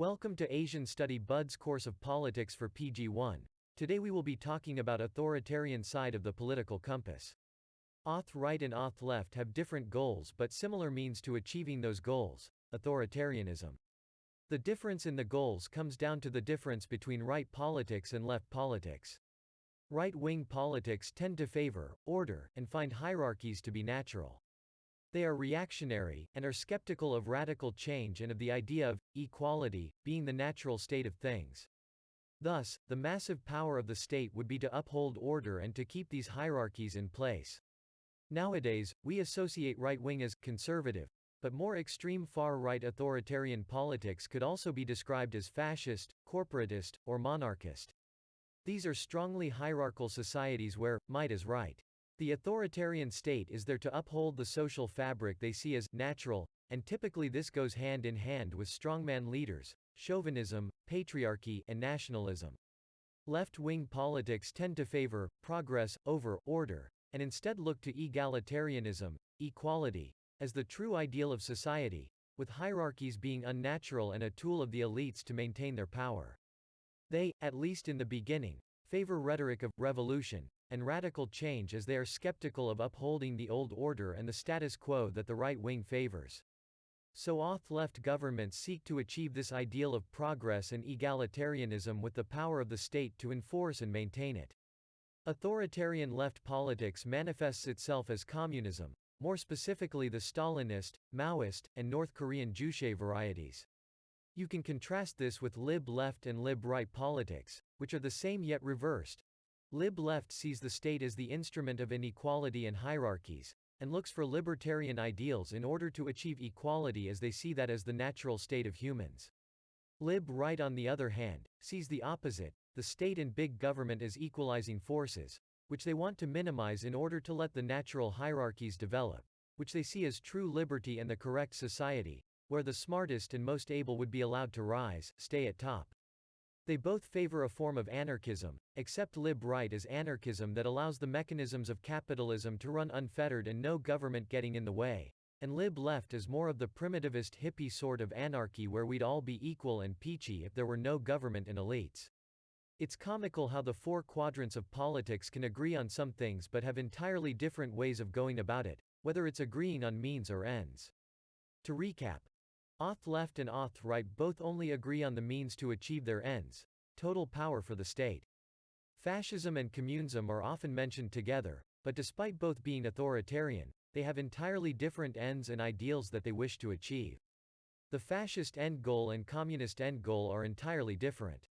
Welcome to Asian Study Bud's course of politics for PG1. Today we will be talking about authoritarian side of the political compass. Auth right and auth left have different goals but similar means to achieving those goals, authoritarianism. The difference in the goals comes down to the difference between right politics and left politics. Right-wing politics tend to favor order and find hierarchies to be natural. They are reactionary, and are skeptical of radical change and of the idea of equality being the natural state of things. Thus, the massive power of the state would be to uphold order and to keep these hierarchies in place. Nowadays, we associate right-wing as conservative, but more extreme far-right authoritarian politics could also be described as fascist, corporatist, or monarchist. These are strongly hierarchical societies where might is right. The authoritarian state is there to uphold the social fabric they see as natural, and typically this goes hand in hand with strongman leaders, chauvinism, patriarchy, and nationalism. Left-wing politics tend to favor progress over order, and instead look to egalitarianism, equality, as the true ideal of society, with hierarchies being unnatural and a tool of the elites to maintain their power. They, at least in the beginning, favor rhetoric of revolution and radical change as they are skeptical of upholding the old order and the status quo that the right wing favors. So auth-left governments seek to achieve this ideal of progress and egalitarianism with the power of the state to enforce and maintain it. Authoritarian left politics manifests itself as communism, more specifically the Stalinist, Maoist, and North Korean Juche varieties. You can contrast this with lib-left and lib-right politics, which are the same yet reversed. Lib-left sees the state as the instrument of inequality and hierarchies, and looks for libertarian ideals in order to achieve equality as they see that as the natural state of humans. Lib-right on the other hand, sees the opposite, the state and big government as equalizing forces, which they want to minimize in order to let the natural hierarchies develop, which they see as true liberty and the correct society, where the smartest and most able would be allowed to rise, stay at top. They both favor a form of anarchism, except lib-right as anarchism that allows the mechanisms of capitalism to run unfettered and no government getting in the way, and lib-left as more of the primitivist hippie sort of anarchy where we'd all be equal and peachy if there were no government and elites. It's comical how the four quadrants of politics can agree on some things but have entirely different ways of going about it, whether it's agreeing on means or ends. To recap, auth-left and auth-right both only agree on the means to achieve their ends, total power for the state. Fascism and communism are often mentioned together, but despite both being authoritarian, they have entirely different ends and ideals that they wish to achieve. The fascist end goal and communist end goal are entirely different.